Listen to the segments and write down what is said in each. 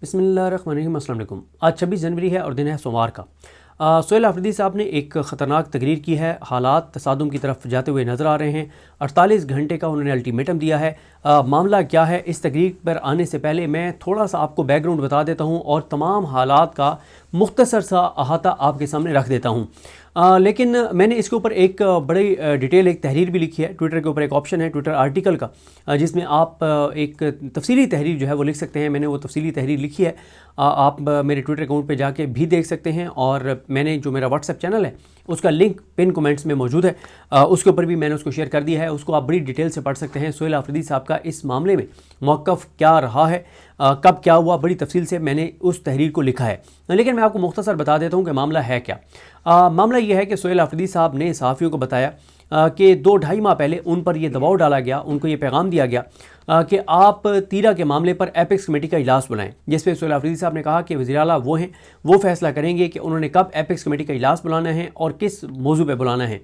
बिस्मिल्लाहिर्रहमानिर्रहीम। अस्सलाम वालेकुम। आज 26 जनवरी है और दिन है सोमवार का। सोहेल आफरीदी साहब ने एक ख़तरनाक तकरीर की है। हालात तसादुम की तरफ जाते हुए नज़र आ रहे हैं। 48 घंटे का उन्होंने अल्टीमेटम दिया है। मामला क्या है, इस तकरीर पर आने से पहले मैं थोड़ा सा आपको बैकग्राउंड बता देता हूँ और तमाम हालात का मुख्तसर सा अहाता आपके सामने रख देता हूँ। लेकिन मैंने इसके ऊपर एक बड़ी डिटेल एक तहरीर भी लिखी है। ट्विटर के ऊपर एक ऑप्शन है ट्विटर आर्टिकल का, जिसमें आप एक तफसीली तहरीर जो है वो लिख सकते हैं। मैंने वो तफसीली तहरीर लिखी है, आप मेरे ट्विटर अकाउंट पे जाके भी देख सकते हैं। और मैंने जो मेरा व्हाट्सएप चैनल है उसका लिंक पिन कमेंट्स में मौजूद है, उसके ऊपर भी मैंने उसको शेयर कर दिया है। उसको आप बड़ी डिटेल से पढ़ सकते हैं। सोहेल आफरीदी साहब का इस मामले में मौक़िफ़ क्या रहा है, कब क्या हुआ, बड़ी तफसील से मैंने उस तहरीर को लिखा है। लेकिन मैं आपको मुख्तसर बता देता हूँ कि मामला है क्या। मामला ये है कि सोहेल आफरीदी साहब ने सहाफ़ियों को बताया कि 2-2.5 माह पहले उन पर यह दबाव डाला गया, उनको ये पैगाम दिया गया कि आप तीरा के मामले पर एपेक्स कमेटी का इजलास बुलाएं। जिस पे सोहेल आफरीदी साहब ने कहा कि वज़ीर आला वो हैं, वो फैसला करेंगे कि उन्होंने कब एपेक्स कमेटी का इजलास बुलाना है और किस मौजू पे बुलाना है।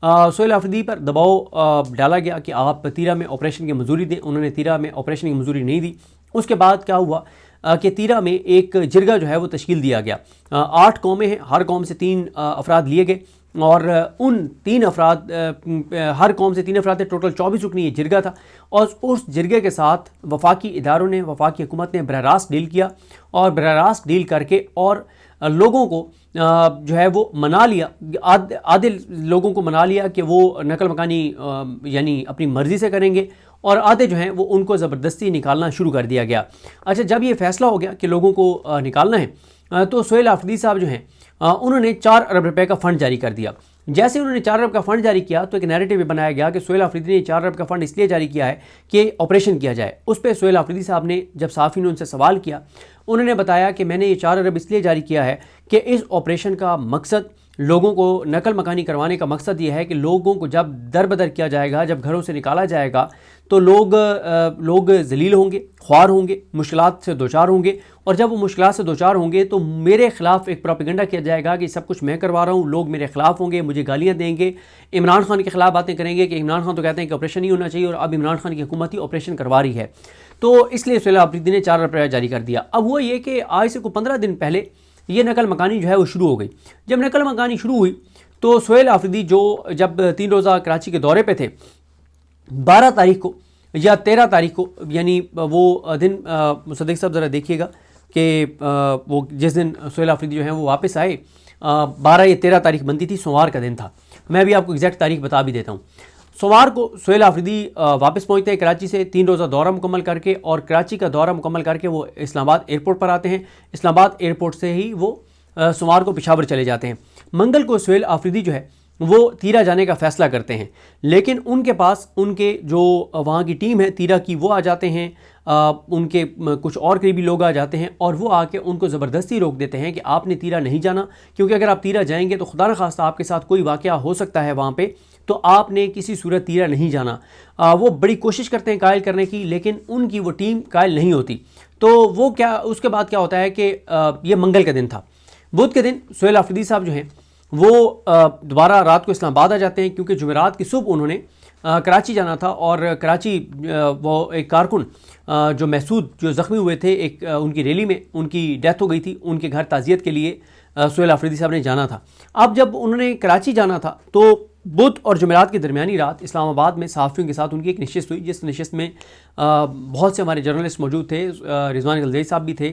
सोहेल आफरीदी पर दबाव डाला गया कि आप तीरा में ऑपरेशन की मंजूरी दें। उन्होंने तीरा में ऑपरेशन की मंजूरी नहीं दी। उसके बाद क्या हुआ कि तीरा में एक जिरगा जो है वो तश्कील दिया गया। 8 कौमें हैं, हर कौम से 3 अफराद लिए गए और उन 3 अफराद, हर कौम से 3 अफराद थे। टोटल 24 रुकनी ये जिरगा था और उस जिरगे के साथ वफाकी इदारों ने, वफाकी हुकूमत ने बरह रास्त डील किया और बरह रास्त डील करके और लोगों को जो है वो मना लिया, आधे लोगों को मना लिया कि वो नकल मकानी यानी अपनी मर्ज़ी से करेंगे और आधे जो हैं वो उनको ज़बरदस्ती निकालना शुरू कर दिया गया। अच्छा, जब ये फ़ैसला हो गया कि लोगों को निकालना है तो सोहेल आफरीदी साहब जो हैं उन्होंने 4 अरब रुपए का फ़ंड जारी कर दिया। जैसे उन्होंने 4 अरब का फ़ंड जारी किया तो एक नैरेटिव भी बनाया गया कि सोहेल आफरीदी ने 4 अरब का फ़ंड इसलिए जारी किया है कि ऑपरेशन किया जाए। उस पर सोहेल आफरीदी साहब ने, जब सहाफ़ी ने उनसे सवाल किया, उन्होंने बताया कि मैंने ये 4 अरब इसलिए जारी किया है कि इस ऑपरेशन का मकसद, लोगों को नकल मकानी करवाने का मकसद ये है कि लोगों को जब दर बदर किया जाएगा, जब घरों से निकाला जाएगा तो लोग ज़लील होंगे, ख्वार होंगे, मुश्किलात से दो चार होंगे और जब वो मुश्किलात से दो चार होंगे तो मेरे ख़िलाफ़ एक प्रोपेगेंडा किया जाएगा कि सब कुछ मैं करवा रहा हूँ, लोग मेरे ख़िलाफ़ होंगे, मुझे गालियाँ देंगे, इमरान खान के ख़िलाफ़ बातें करेंगे कि इमरान खान तो कहते हैं कि ऑपरेशन नहीं होना चाहिए और अब इमरान खान की हुकूमत ही ऑपरेशन करवा रही है। तो इसलिए सोहेल आफरीदी ने 4 अरब जारी कर दिया। अब वो ये कि आज से 15 दिन पहले ये नकल मकानी जो है वो शुरू हो गई। जब नकल मकानी शुरू हुई तो सोहेल आफरीदी जो जब 3 रोज़ा कराची के दौरे पे थे, 12 तारीख को या 13 तारीख को, यानी वो दिन मुसद्दिक साहब ज़रा देखिएगा कि वो जिस दिन सोहेल आफरीदी जो हैं वो वापस आए, 12 या 13 तारीख बनती थी, सोमवार का दिन था। मैं अभी आपको एग्जैक्ट तारीख बता भी देता हूँ। सोमवार को सोहेल आफरीदी वापस पहुँचते हैं कराची से 3 रोज़ा दौरा मुकम्मल करके और कराची का दौरा मुकम्मल करके वो इस्लामाबाद एयरपोर्ट पर आते हैं। इस्लामाबाद एयरपोर्ट से ही वो सोमवार को पेशावर चले जाते हैं। मंगल को सोहेल आफरीदी जो है वो तीरा जाने का फ़ैसला करते हैं, लेकिन उनके पास उनके जो वहाँ की टीम है तीरा की वो आ जाते हैं, उनके कुछ और करीबी लोग आ जाते हैं और वो आके उनको ज़बरदस्ती रोक देते हैं कि आपने तीरा नहीं जाना, क्योंकि अगर आप तीरा जाएंगे तो खुदा न खास्ता आपके साथ कोई वाक़या हो सकता है वहाँ पे, तो आपने किसी सूरत तीरा नहीं जाना। वो बड़ी कोशिश करते हैं कायल करने की, लेकिन उनकी वो टीम कायल नहीं होती। तो वो क्या, उसके बाद क्या होता है कि ये मंगल का दिन था। बुध के दिन सोहेल आफरीदी साहब जो हैं वो दोबारा रात को इस्लामाबाद आ जाते हैं, क्योंकि जुमेरात की सुबह उन्होंने कराची जाना था और कराची वो एक कारकुन जो महसूद, जो ज़ख्मी हुए थे, एक उनकी रैली में उनकी डेथ हो गई थी, उनके घर ताज़ियत के लिए सोहेल आफरीदी साहब ने जाना था। अब जब उन्होंने कराची जाना था तो बुध और जुमेरात की दरमियानी रात इस्लामाबाद में सहाफ़ियों के साथ उनकी एक नशिस्त हुई, जिस नशिस्त में बहुत से हमारे जर्नलिस्ट मौजूद थे। रिजवान गलदई साहब भी थे,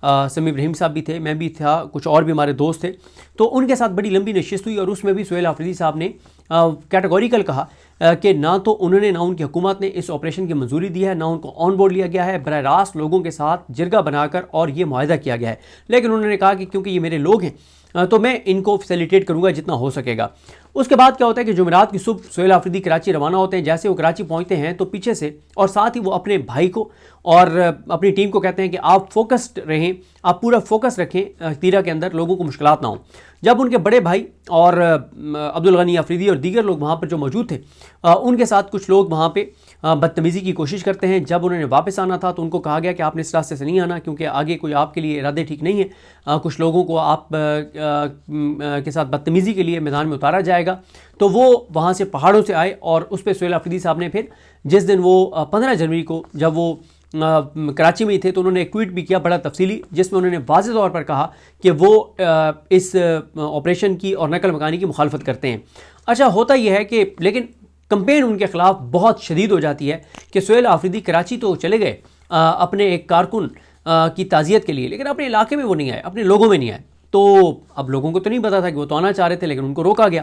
समी इब्राहिम साहब भी थे, मैं भी था, कुछ और भी हमारे दोस्त थे। तो उनके साथ बड़ी लंबी नशिस्त हुई और उसमें भी सोहेल आफरीदी साहब ने कैटेगोरिकल कहा कि ना तो उन्होंने, ना उनकी हुकूमत ने इस ऑपरेशन की मंजूरी दी है, ना उनको ऑन बोर्ड लिया गया है, बरह रास्त लोगों के साथ जिरगा बनाकर और ये मुआहदा किया गया है। लेकिन उन्होंने कहा कि क्योंकि ये मेरे लोग हैं तो मैं इनको फैसिलिटेट करूँगा जितना हो सकेगा। उसके बाद क्या होता है कि जुमेरात की सुबह सोहेल आफरीदी कराची रवाना होते हैं। जैसे वो कराची पहुँचते हैं तो पीछे से और साथ ही वो अपने भाई को और अपनी टीम को कहते हैं कि आप फोकस्ड रहें, आप पूरा फोकस रखें तीरा के अंदर, लोगों को मुश्किलात ना हो। जब उनके बड़े भाई और अब्दुल गनी आफरीदी और दीगर लोग वहाँ पर जो मौजूद थे, उनके साथ कुछ लोग वहाँ पे बदतमीज़ी की कोशिश करते हैं। जब उन्होंने वापस आना था तो उनको कहा गया कि आपने इस रास्ते से नहीं आना, क्योंकि आगे कोई आपके लिए इरादे ठीक नहीं है, कुछ लोगों को आप के साथ बदतमीज़ी के लिए मैदान में उतारा जाएगा। तो वो वहाँ से पहाड़ों से आए और उस पर सोहेल आफरीदी साहब ने फिर जिस दिन वो 15 जनवरी को जब वो کراچی میں ہی تھے تو انہوں نے ایک ٹویٹ بھی کیا بڑا تفصیلی، جس میں انہوں نے واضح طور پر کہا کہ وہ اس آپریشن کی اور نقل مکانی کی مخالفت کرتے ہیں۔ اچھا ہوتا یہ ہے کہ لیکن کمپین ان کے خلاف بہت شدید ہو جاتی ہے کہ سہیل آفریدی کراچی تو چلے گئے اپنے ایک کارکن کی تعزیت کے لیے، لیکن اپنے علاقے میں وہ نہیں آئے، اپنے لوگوں میں نہیں آئے۔ تو اب لوگوں کو تو نہیں پتا تھا کہ وہ تو آنا چاہ رہے تھے، لیکن ان کو روکا گیا۔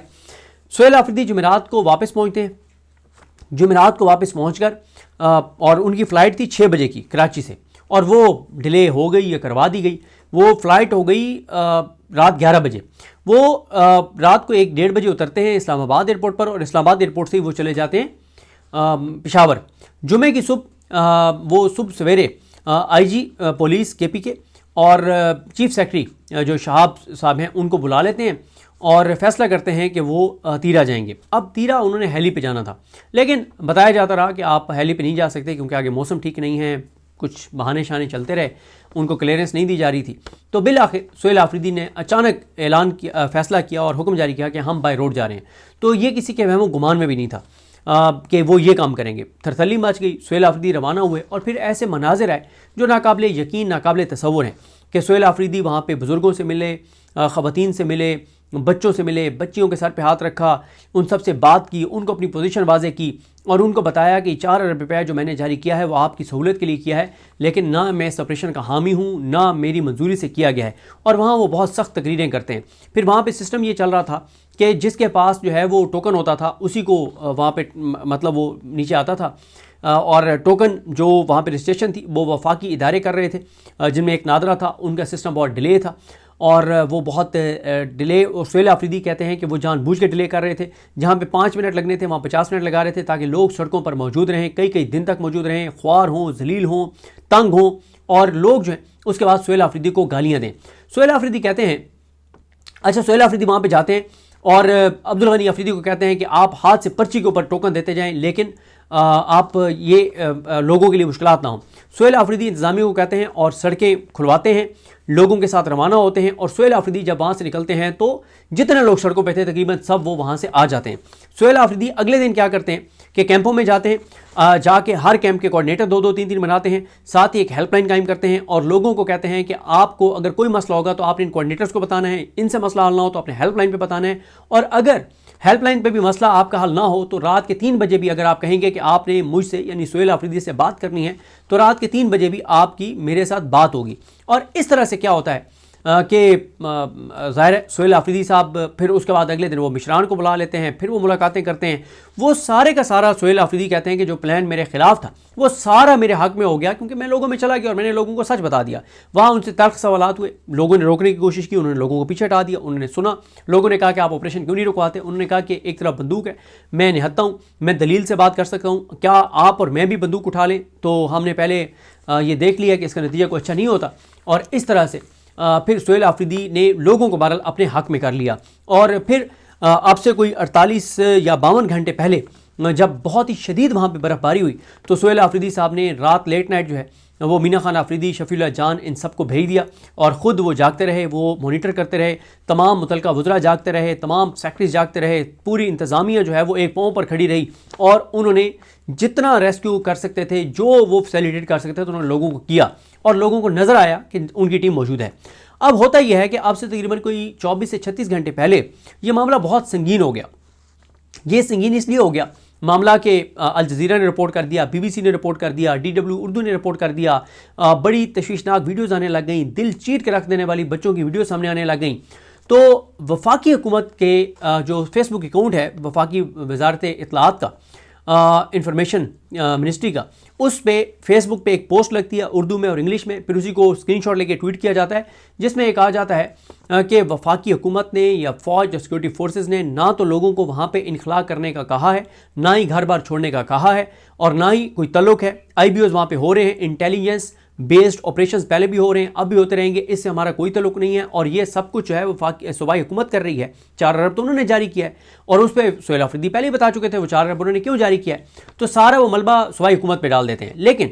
سہیل آفریدی جمعرات کو واپس پہنچتے ہیں، جمعرات کو واپس پہنچ کر اور ان کی فلائٹ تھی 6 بجے کی کراچی سے، اور وہ ڈیلے ہو گئی یا کروا دی گئی۔ وہ فلائٹ ہو گئی رات 11 بجے۔ وہ رات کو 1-1:30 بجے اترتے ہیں اسلام آباد ایئرپورٹ پر، اور اسلام آباد ایئرپورٹ سے ہی وہ چلے جاتے ہیں پشاور۔ جمعے کی صبح وہ صبح سویرے آئی جی پولیس KP کے اور چیف سیکرٹری جو شہاب صاحب ہیں ان کو بلا لیتے ہیں اور فیصلہ کرتے ہیں کہ وہ تیرا جائیں گے۔ اب تیرا انہوں نے ہیلی پہ جانا تھا، لیکن بتایا جاتا رہا کہ آپ ہیلی پہ نہیں جا سکتے کیونکہ آگے موسم ٹھیک نہیں ہے، کچھ بہانے شانے چلتے رہے، ان کو کلیئرنس نہیں دی جا رہی تھی۔ تو بالآخر سہیل آفریدی نے اچانک اعلان کیا، فیصلہ کیا اور حکم جاری کیا کہ ہم بائی روڈ جا رہے ہیں۔ تو یہ کسی کے وہم و گمان میں بھی نہیں تھا کہ وہ یہ کام کریں گے۔ تھرتھلی مچ گئی، سہیل آفریدی روانہ ہوئے، اور پھر ایسے مناظر آئے جو ناقابل یقین، ناقابل تصور ہیں کہ سہیل آفریدی وہاں پہ بزرگوں سے ملے، خواتین سے ملے، بچوں سے ملے، بچیوں کے سر پہ ہاتھ رکھا، ان سب سے بات کی، ان کو اپنی پوزیشن واضح کی اور ان کو بتایا کہ 4 ارب روپے جو میں نے جاری کیا ہے وہ آپ کی سہولت کے لیے کیا ہے، لیکن نہ میں اس آپریشن کا حامی ہوں، نہ میری منظوری سے کیا گیا ہے۔ اور وہاں وہ بہت سخت تقریریں کرتے ہیں۔ پھر وہاں پہ سسٹم یہ چل رہا تھا کہ جس کے پاس جو ہے وہ ٹوکن ہوتا تھا اسی کو وہاں پہ مطلب وہ نیچے آتا تھا، اور ٹوکن جو وہاں پہ رجسٹریشن تھی وہ وفاقی ادارے کر رہے تھے، جن میں ایک نادرا تھا، ان کا سسٹم بہت ڈیلے تھا، اور وہ بہت ڈیلے، اور سہیل آفریدی کہتے ہیں کہ وہ جان بوجھ کے ڈیلے کر رہے تھے، جہاں پہ 5 منٹ لگنے تھے وہاں 50 منٹ لگا رہے تھے تاکہ لوگ سڑکوں پر موجود رہیں، کئی دن تک موجود رہیں، خوار ہوں، ذلیل ہوں، تنگ ہوں، اور لوگ جو ہیں اس کے بعد سہیل آفریدی کو گالیاں دیں۔ سہیل آفریدی کہتے ہیں، اچھا سہیل آفریدی وہاں پہ جاتے ہیں اور عبدالغنی آفریدی کو کہتے ہیں کہ آپ ہاتھ سے پرچی کے اوپر ٹوکن دیتے جائیں، لیکن آپ یہ لوگوں کے لیے مشکلات نہ ہوں۔ سہیل آفریدی انتظامیہ کو کہتے ہیں اور سڑکیں کھلواتے ہیں، لوگوں کے ساتھ روانہ ہوتے ہیں، اور سہیل آفریدی جب وہاں سے نکلتے ہیں تو جتنے لوگ سڑکوں پہ تھے تقریباً سب وہ وہاں سے آ جاتے ہیں۔ سہیل آفریدی اگلے دن کیا کرتے ہیں کہ کیمپوں میں جاتے ہیں، جا کے ہر کیمپ کے کوآرڈینیٹر 2-2 3 بناتے ہیں، ساتھ ہی ایک ہیلپ لائن قائم کرتے ہیں، اور لوگوں کو کہتے ہیں کہ آپ کو اگر کوئی مسئلہ ہوگا تو آپ نے ان کوآرڈینیٹرز کو بتانا ہے، ان سے مسئلہ حل نہ ہو تو اپنے ہیلپ لائن پہ بتانا ہے، اور اگر ہیلپ لائن پہ بھی مسئلہ آپ کا حل نہ ہو تو رات کے 3 بجے بھی اگر آپ کہیں گے کہ آپ نے مجھ سے یعنی سہیل آفریدی سے بات کرنی ہے تو رات کے 3 بجے بھی آپ کی میرے ساتھ بات ہوگی۔ اور اس طرح سے کیا ہوتا ہے کہ ظاہر ہے سہیل آفریدی صاحب پھر اس کے بعد اگلے دن وہ مشران کو بلا لیتے ہیں، پھر وہ ملاقاتیں کرتے ہیں۔ وہ سارے کا سارا سہیل آفریدی کہتے ہیں کہ جو پلان میرے خلاف تھا وہ سارا میرے حق میں ہو گیا، کیونکہ میں لوگوں میں چلا گیا اور میں نے لوگوں کو سچ بتا دیا۔ وہاں ان سے تلخ سوالات ہوئے، لوگوں نے روکنے کی کوشش کی، انہوں نے لوگوں کو پیچھے ہٹا دیا، انہوں نے سنا، لوگوں نے کہا کہ آپ آپریشن کیوں نہیں رکواتے، انہوں نے کہا کہ ایک طرف بندوق ہے، میں نہتا ہوں، میں دلیل سے بات کر سکتا ہوں، کیا آپ اور میں بھی بندوق اٹھا لیں؟ تو ہم نے پہلے یہ دیکھ لیا کہ اس کا نتیجہ کوئی اچھا نہیں ہوتا، اور اس طرح سے پھر سہیل آفریدی نے لوگوں کو بہرحال اپنے حق میں کر لیا۔ اور پھر اب سے کوئی 48 یا 52 گھنٹے پہلے جب بہت ہی شدید وہاں پہ برف باری ہوئی تو سہیل آفریدی صاحب نے رات لیٹ نائٹ جو ہے وہ مینا خان آفریدی، شفیع اللہ جان، ان سب کو بھیج دیا، اور خود وہ جاگتے رہے، وہ مانیٹر کرتے رہے، تمام متعلقہ وزراء جاگتے رہے، تمام سیکٹریز جاگتے رہے، پوری انتظامیہ جو ہے وہ ایک پاؤں پر کھڑی رہی، اور انہوں نے جتنا ریسکیو کر سکتے تھے، جو وہ فیسیلیٹیٹ کر سکتے تھے، انہوں نے لوگوں کو کیا، اور لوگوں کو نظر آیا کہ ان کی ٹیم موجود ہے۔ اب ہوتا یہ ہے کہ اب سے تقریباً کوئی 24 سے 36 گھنٹے پہلے یہ معاملہ بہت سنگین ہو گیا۔ یہ سنگین اس لیے ہو گیا معاملہ کہ الجزیرہ نے رپورٹ کر دیا، BBC نے رپورٹ کر دیا، DW اردو نے رپورٹ کر دیا، بڑی تشویشناک ویڈیوز آنے لگ گئیں، دل چیٹ کے رکھ دینے والی بچوں کی ویڈیو سامنے آنے لگ گئیں۔ تو وفاقی حکومت کے جو فیس بک اکاؤنٹ ہے وفاقی وزارت اطلاعات کا، انفارمیشن منسٹری کا، اس پہ فیس بک پہ ایک پوسٹ لگتی ہے اردو میں اور انگلش میں، پھر اسی کو اسکرین شاٹ لے کے ٹویٹ کیا جاتا ہے، جس میں یہ کہا جاتا ہے کہ وفاقی حکومت نے یا فوج یا سیکورٹی فورسز نے نہ تو لوگوں کو وہاں پہ انخلا کرنے کا کہا ہے، نہ ہی گھر بار چھوڑنے کا کہا ہے، اور نہ ہی کوئی تعلق ہے۔ IBOs وہاں پہ ہو رہے ہیں، انٹیلیجنس بیسڈ آپریشنز پہلے بھی ہو رہے ہیں، اب بھی ہوتے رہیں گے، اس سے ہمارا کوئی تعلق نہیں ہے، اور یہ سب کچھ جو ہے وفاقی صوبائی حکومت کر رہی ہے۔ 4 ارب تو انہوں نے جاری کیا ہے، اور اس پہ سہیل آفریدی پہلے ہی بتا چکے تھے وہ 4 ارب انہوں نے کیوں جاری کیا ہے، تو سارا وہ ملبہ صوبائی حکومت پہ ڈال دیتے ہیں۔ لیکن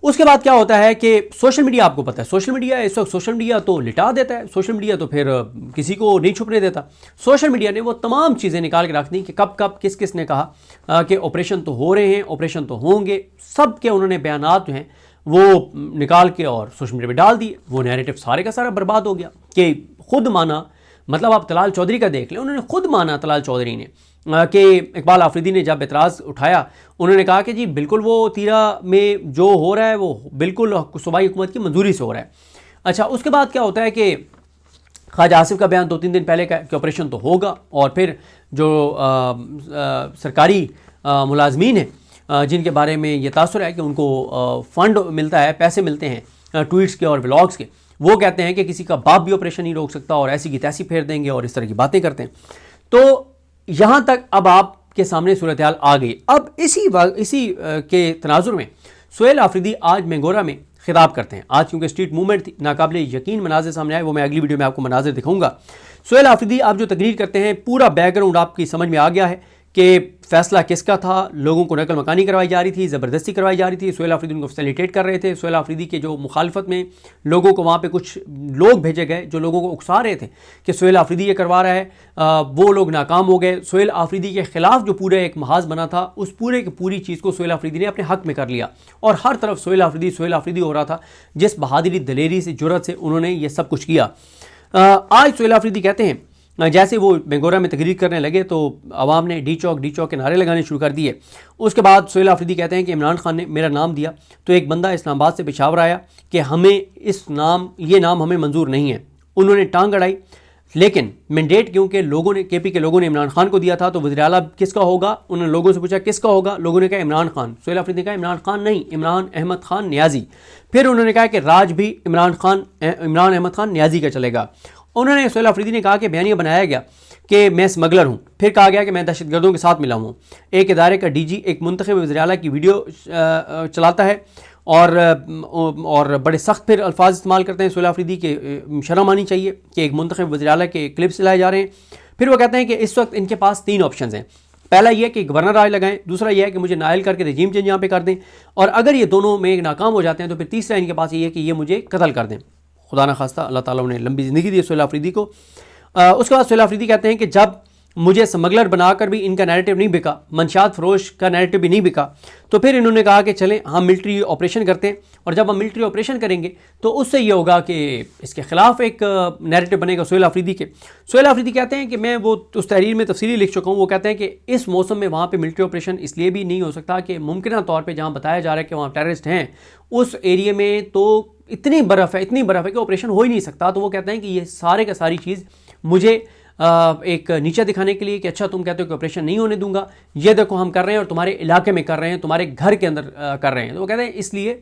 उसके बाद क्या होता है कि सोशल मीडिया, आपको पता है सोशल मीडिया इस वक्त, सोशल मीडिया तो लिटा देता है, सोशल मीडिया तो फिर किसी को नहीं छुपने देता। सोशल मीडिया ने वो तमाम चीज़ें निकाल के रख दी कि कब कब किस किस ने कहा कि ऑपरेशन तो हो रहे हैं, ऑपरेशन तो होंगे, सब के उन्होंने बयानात जो हैं वो निकाल के और सोशल मीडिया पे डाल दिए। वो नैरेटिव सारे का सारा बर्बाद हो गया कि खुद माना, मतलब आप तलाल चौधरी का देख लें, उन्होंने खुद माना तलाल चौधरी ने कि इकबाल आफरीदी ने जब एतराज़ उठाया, उन्होंने कहा कि जी बिल्कुल वो तीरा में जो हो रहा है वो बिल्कुल सूबाई हुकूमत की मंजूरी से हो रहा है। अच्छा, उसके बाद क्या होता है कि ख्वाजा आसिफ का बयान 2-3 दिन पहले का कि ऑपरेशन तो होगा, और फिर जो सरकारी मुलाजमीन हैं जिनके बारे में ये तासुर है कि उनको फ़ंड मिलता है, पैसे मिलते हैं ट्वीट्स के और व्लॉग्स के, वो कहते हैं कि किसी का बाप भी ऑपरेशन नहीं रोक सकता और ऐसी की तैसी फेर देंगे और इस तरह की बातें करते हैं। तो यहाँ तक अब आपके सामने सूरत हाल आ गई। अब इसी के तनाजुर में सोहेल आफरीदी आज मेंगोरा में खिताब करते हैं। आज क्योंकि स्ट्रीट मूवमेंट थी, नाकाबिले यकीन मनाजिर सामने आए, वो मैं अगली वीडियो में आपको मनाजिर दिखाऊंगा। सोहेल आफरीदी आप जो तकरीर करते हैं, पूरा बैकग्राउंड आपकी समझ में आ गया है कि फ़ैसला किसका था। लोगों को नकल मकानी करवाई जा रही थी, ज़बरदस्ती करवाई जा रही थी, सोहेल आफरीदी उनको फैसिलिटेट कर रहे थे। सोहेल आफरीदी के जो मुखालफत में लोगों को वहाँ पे कुछ लोग भेजे गए जो लोगों को उकसा रहे थे कि सोहेल आफरीदी ये करवा रहा है, वो लोग नाकाम हो गए। सोहेल आफरीदी के ख़िलाफ़ जो पूरा एक महाज बना था, उस पूरे की पूरी चीज़ को सोहेल आफरीदी ने अपने हक़ में कर लिया और हर तरफ सोहेल आफरीदी हो रहा था। जिस बहादुरी, दलेरी से, जुर्रत से उन्होंने ये सब कुछ किया। आज सोहेल आफरीदी कहते हैं, जैसे वो बेंगोरा में तकरीर करने लगे तो आवाम ने डी चौक के नारे लगाने शुरू कर दिए। उसके बाद सोहेल आफरीदी कहते हैं कि इमरान खान ने मेरा नाम दिया तो एक बंदा इस्लामाबाद से पेशावर आया कि हमें ये नाम हमें मंजूर नहीं है। उन्होंने टांग अड़ाई, लेकिन मैंडेट क्योंकि लोगों ने, केपी के लोगों ने इमरान खान को दिया था, तो वज़ीर आला किसका होगा, उन्होंने लोगों से पूछा किसका होगा, लोगों ने कहा इमरान खान। सोहेल आफरीदी ने कहा इमरान खान नहीं, इमरान अहमद खान नियाज़ी। फिर उन्होंने कहा कि राज भी इमरान अहमद खान नियाज़ी का चलेगा। उन्होंने, सोहेल आफरीदी ने कहा कि बयानिया बनाया गया कि मैं स्मगलर हूँ। फिर कहा गया कि मैं दहशतगर्दों के साथ मिला हूँ। एक इदारे का डीजी एक मुंतखब वज़ीर आला की वीडियो चलाता है और बड़े सख्त फिर अल्फाज इस्तेमाल करते हैं। सोहेल आफरीदी के शर्म आनी चाहिए कि एक मुंतखब वज़ीर आला के क्लिप्स चलाए जा रहे हैं। फिर वो कहते हैं कि इस वक्त इनके पास 3 ऑप्शन हैं। पहला ये है कि गवर्नर राज लगाएं, दूसरा ये है कि मुझे नायल करके रजीम चेंज यहाँ पे कर दें, और अगर ये दोनों में नाकाम हो जाते हैं तो फिर तीसरा इनके पास ये है कि ये मुझे कत्ल कर दें। खुदा न खास्ता, अल्लाह ताला उन्हें लंबी ज़िंदगी दी सोहेल आफरीदी को। उसके बाद सोहेल आफरीदी कहते हैं कि जब मुझे स्मगलर बनाकर भी इनका नैरेटिव नहीं बिका, मंशियात फरोश का नैरेटिव भी नहीं बिका, तो फिर इन्होंने कहा कि चलें हम मिलिट्री ऑपरेशन करते हैं, और जब हम मिलिट्री ऑपरेशन करेंगे तो उससे ये होगा कि इसके ख़िलाफ़ एक नैरेटिव बनेगा सोहेल आफरीदी के। सोहेल आफरीदी कहते हैं कि मैं वो उस तहरीर में तफसीली लिख चुका हूँ। वो कहते हैं कि इस मौसम में वहाँ पर मिलिट्री ऑपरेशन इसलिए भी नहीं हो सकता कि मुमकिन तौर पर जहाँ बताया जा रहा है कि वहाँ टेररिस्ट हैं, उस एरिए में तो इतनी बर्फ़ है कि ऑपरेशन हो ही नहीं सकता। तो वो कहते हैं कि ये सारे का सारी चीज़ मुझे एक नीचे दिखाने के लिए कि अच्छा तुम कहते हो कि ऑपरेशन नहीं होने दूंगा, ये देखो हम कर रहे हैं और तुम्हारे इलाके में कर रहे हैं, तुम्हारे घर के अंदर कर रहे हैं। तो वो कहते हैं इसलिए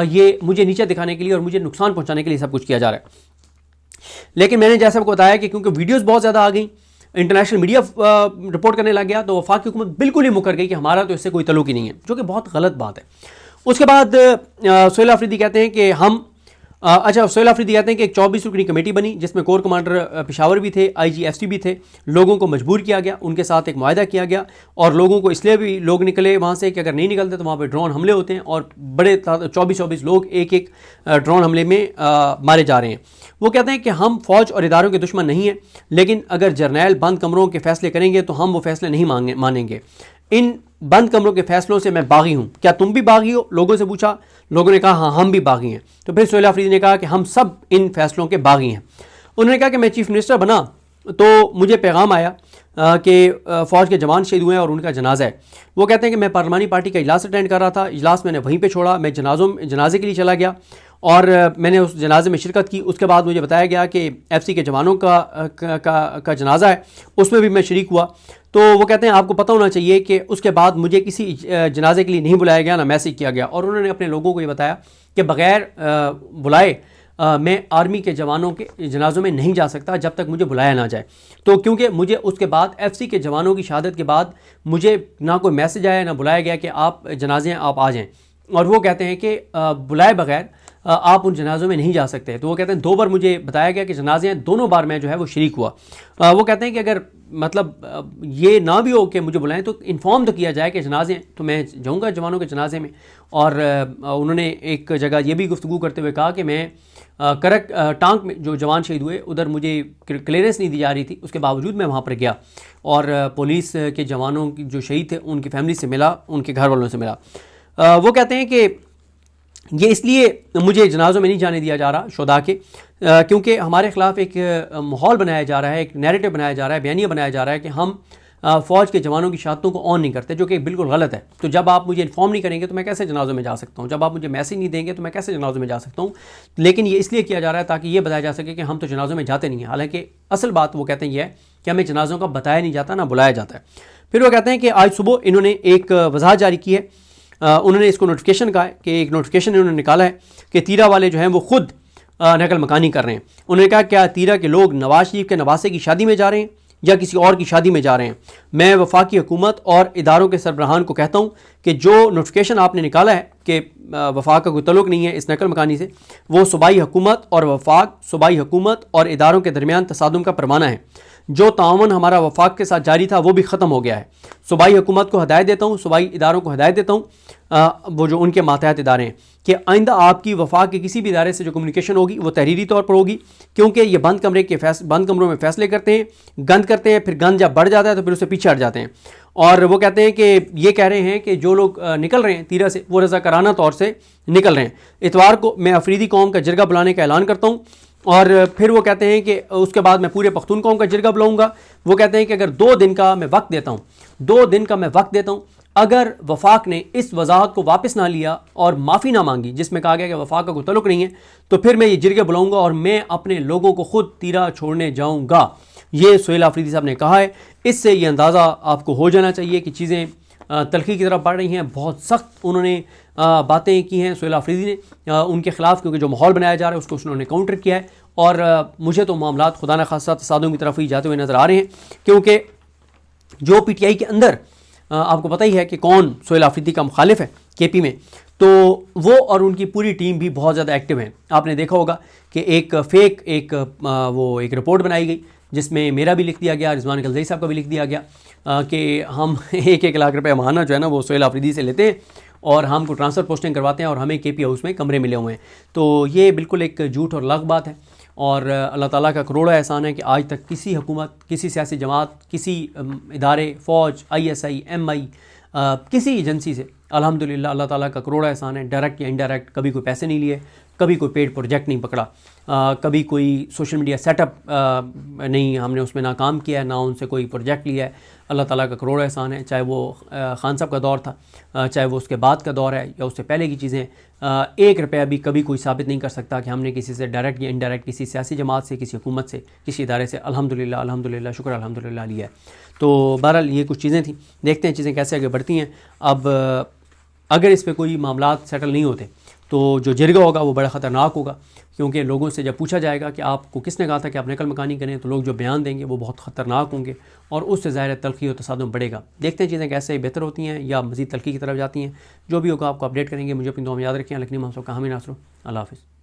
ये मुझे नीचे दिखाने के लिए और मुझे नुकसान पहुंचाने के लिए सब कुछ किया जा रहा है। लेकिन मैंने जैसे आपको बताया कि क्योंकि वीडियोस बहुत ज़्यादा आ गई, इंटरनेशनल मीडिया रिपोर्ट करने लग गया, तो वफाकी हुकूमत बिल्कुल ही मुकर गई कि हमारा तो इससे कोई तल्लुक ही नहीं है, जो कि बहुत गलत बात है। उसके बाद सोहेल आफरीदी कहते हैं कि सोहेल आफरीदी कहते हैं कि एक 24 रुकनी कमेटी बनी जिसमें कोर कमांडर पेशावर भी थे, IGFC भी थे। लोगों को मजबूर किया गया, उनके साथ एक मुआहदा किया गया, और लोगों को इसलिए भी लोग निकले वहाँ से कि अगर नहीं निकलते तो वहाँ पे ड्रोन हमले होते हैं, और बड़े 24 लोग एक ड्रोन हमले में मारे जा रहे हैं। वो कहते हैं कि हम फ़ौज और इदारों के दुश्मन नहीं हैं, लेकिन अगर जर्नैल बंद कमरों के फैसले करेंगे तो हम वो फैसले नहीं मानेंगे। इन बंद कमरों के फैसलों से मैं बागी हूँ, क्या तुम भी बागी हो? लोगों से पूछा, लोगों ने कहा हाँ हम भी बागी हैं। तो फिर सोहेल आफरीदी ने कहा कि हम सब इन फैसलों के बागी हैं। उन्होंने कहा कि मैं चीफ मिनिस्टर बना तो मुझे पैगाम आया कि फ़ौज के जवान शहीद हुए हैं और उनका जनाजा है। वो कहते हैं कि मैं पार्लिमानी पार्टी का इजलास अटेंड कर रहा था, इजलास मैंने वहीं पे छोड़ा, मैं जनाजे के लिए चला गया और मैंने उस जनाजे में शिरकत की। उसके बाद मुझे बताया गया कि FC के जवानों का जनाजा है, उसमें भी मैं शरीक हुआ। तो वो कहते हैं आपको पता होना चाहिए कि उसके बाद मुझे किसी जनाजे के लिए नहीं बुलाया गया, ना मैसेज किया गया, और उन्होंने अपने लोगों को ये बताया कि बग़ैर बुलाए मैं आर्मी के जवानों के जनाज़ों में नहीं जा सकता जब तक मुझे बुलाया ना जाए। तो क्योंकि मुझे उसके बाद FC के जवानों की शहादत के बाद मुझे ना कोई मैसेज आया, ना बुलाया गया कि आप जनाजे आप आ जाएँ। और वो कहते हैं कि बुलाए बगैर آپ ان جنازوں میں نہیں جا سکتے. تو وہ کہتے ہیں 2 بار مجھے بتایا گیا کہ جنازے ہیں, دونوں بار میں جو ہے وہ شریک ہوا. وہ کہتے ہیں کہ اگر مطلب یہ نہ بھی ہو کہ مجھے بلائیں تو انفارم تو کیا جائے کہ جنازے ہیں, تو میں جاؤں گا جوانوں کے جنازے میں. اور انہوں نے ایک جگہ یہ بھی گفتگو کرتے ہوئے کہا کہ میں ٹانک میں جو جوان شہید ہوئے ادھر مجھے کلیئرنس نہیں دی جا رہی تھی, اس کے باوجود میں وہاں پر گیا اور پولیس کے جوانوں کی جو شہید تھے ان کی فیملی سے ملا, ان کے گھر والوں سے ملا. وہ کہتے ہیں کہ یہ اس لیے مجھے جنازوں میں نہیں جانے دیا جا رہا شہداء کے, کیونکہ ہمارے خلاف ایک ماحول بنایا جا رہا ہے, ایک نیریٹو بنایا جا رہا ہے, بیانیہ بنایا جا رہا ہے کہ ہم فوج کے جوانوں کی شہادتوں کو آن نہیں کرتے, جو کہ بالکل غلط ہے. تو جب آپ مجھے انفارم نہیں کریں گے تو میں کیسے جنازوں میں جا سکتا ہوں, جب آپ مجھے میسیج نہیں دیں گے تو میں کیسے جنازوں میں جا سکتا ہوں. لیکن یہ اس لیے کیا جا رہا ہے تاکہ یہ بتایا جا سکے کہ ہم تو جنازوں میں جاتے نہیں ہیں, حالانکہ اصل بات وہ کہتے ہیں یہ ہے کہ ہمیں جنازوں کا بتایا نہیں جاتا, نہ بلایا جاتا ہے. پھر وہ کہتے ہیں کہ آج صبح انہوں نے ایک وضاحت جاری کی ہے, انہوں نے اس کو نوٹیفیکیشن کہا ہے کہ ایک نوٹیفیکیشن انہوں نے نکالا ہے کہ تیرہ والے جو ہیں وہ خود نقل مکانی کر رہے ہیں. انہوں نے کہا کیا تیرہ کے لوگ نواز شریف کے نواسے کی شادی میں جا رہے ہیں یا کسی اور کی شادی میں جا رہے ہیں. میں وفاقی حکومت اور اداروں کے سربراہان کو کہتا ہوں کہ جو نوٹیفیکیشن آپ نے نکالا ہے کہ وفاق کا کوئی تعلق نہیں ہے اس نقل مکانی سے, وہ صوبائی حکومت اور وفاق, صوبائی حکومت اور اداروں کے درمیان تصادم کا پیمانہ ہے. جو تعاون ہمارا وفاق کے ساتھ جاری تھا وہ بھی ختم ہو گیا ہے. صوبائی حکومت کو ہدایت دیتا ہوں, صوبائی اداروں کو ہدایت دیتا ہوں, وہ جو ان کے ماتحت ادارے ہیں, کہ آئندہ آپ کی وفاق کے کسی بھی ادارے سے جو کمیونیکیشن ہوگی وہ تحریری طور پر ہوگی, کیونکہ یہ بند کمروں میں فیصلے کرتے ہیں, گند کرتے ہیں, پھر گند جب بڑھ جاتا ہے تو پھر اسے پیچھے ہٹ جاتے ہیں. اور وہ کہتے ہیں کہ یہ کہہ رہے ہیں کہ جو لوگ نکل رہے ہیں تیرہ سے وہ رضاکارانہ طور سے نکل رہے ہیں. اتوار کو میں افریدی قوم کا جرگہ بلانے کا اعلان کرتا ہوں, اور پھر وہ کہتے ہیں کہ اس کے بعد میں پورے پختون قوم کا جرگہ بلاؤں گا. وہ کہتے ہیں کہ اگر 2 دن کا میں وقت دیتا ہوں, 2 دن کا میں وقت دیتا ہوں, اگر وفاق نے اس وضاحت کو واپس نہ لیا اور معافی نہ مانگی جس میں کہا گیا کہ وفاق کا کوئی تعلق نہیں ہے, تو پھر میں یہ جرگے بلاؤں گا اور میں اپنے لوگوں کو خود تیرہ چھوڑنے جاؤں گا. یہ سہیل آفریدی صاحب نے کہا ہے. اس سے یہ اندازہ آپ کو ہو جانا چاہیے کہ چیزیں تلخی کی طرف بڑھ رہی ہیں. بہت سخت انہوں نے باتیں کی ہیں سہیل آفریدی نے ان کے خلاف, کیونکہ جو ماحول بنایا جا رہا ہے اس کو انہوں نے کاؤنٹر کیا ہے. اور مجھے تو معاملات خدا نخواستہ تصادم کی طرف ہی جاتے ہوئے نظر آ رہے ہیں, کیونکہ جو پی ٹی آئی کے اندر آپ کو پتہ ہی ہے کہ کون سہیل آفریدی کا مخالف ہے کے پی میں, تو وہ اور ان کی پوری ٹیم بھی بہت زیادہ ایکٹیو ہیں. آپ نے دیکھا ہوگا کہ ایک فیک ایک رپورٹ بنائی گئی جس میں میرا بھی لکھ دیا گیا, رضوان غلزئی صاحب کا بھی لکھ دیا گیا کہ ہم 1 لاکھ روپے ماہانہ جو ہے نا وہ سہیل آفریدی سے لیتے ہیں اور ہم کو ٹرانسفر پوسٹنگ کرواتے ہیں اور ہمیں کے پی ہاؤس میں کمرے ملے ہوئے ہیں. تو یہ بالکل ایک جھوٹ اور لغ بات ہے, اور اللہ تعالیٰ کا کروڑا احسان ہے کہ آج تک کسی حکومت, کسی سیاسی جماعت, کسی ادارے, فوج, ISI, MI, کسی ایجنسی سے الحمدللہ اللہ تعالیٰ کا کروڑا احسان ہے, ڈائریکٹ یا انڈائریکٹ کبھی کوئی پیسے نہیں لیے, کبھی کوئی پیڈ پروجیکٹ نہیں پکڑا, کبھی کوئی سوشل میڈیا سیٹ اپ نہیں, ہم نے اس میں ناکام کیا ہے, نہ ان سے کوئی پروجیکٹ لیا ہے. اللہ تعالیٰ کا کروڑا احسان ہے, چاہے وہ خان صاحب کا دور تھا, چاہے وہ اس کے بعد کا دور ہے یا اس سے پہلے کی چیزیں. 1 روپیہ بھی کبھی کوئی ثابت نہیں کر سکتا کہ ہم نے کسی سے ڈائریکٹ یا انڈائریکٹ, کسی سیاسی جماعت سے, کسی حکومت سے, کسی ادارے سے الحمدللہ شکر الحمدللہ لیا ہے. تو بہرحال یہ کچھ چیزیں تھیں, دیکھتے ہیں چیزیں کیسے آگے بڑھتی ہیں. اب اگر اس پہ کوئی معاملات سیٹل نہیں ہوتے تو جو جرگہ ہوگا وہ بڑا خطرناک ہوگا, کیونکہ لوگوں سے جب پوچھا جائے گا کہ آپ کو کس نے کہا تھا کہ آپ نقل مکانی کریں, تو لوگ جو بیان دیں گے وہ بہت خطرناک ہوں گے, اور اس سے ظاہر تلخی و تصادم بڑھے گا. دیکھتے ہیں چیزیں کیسے بہتر ہوتی ہیں یا مزید تلخی کی طرف جاتی ہیں. جو بھی ہوگا آپ کو اپڈیٹ کریں گے. مجھے اپنی دعا میں یاد رکھیں. لیکن ہم سب کا حامی ناصر. اللہ حافظ.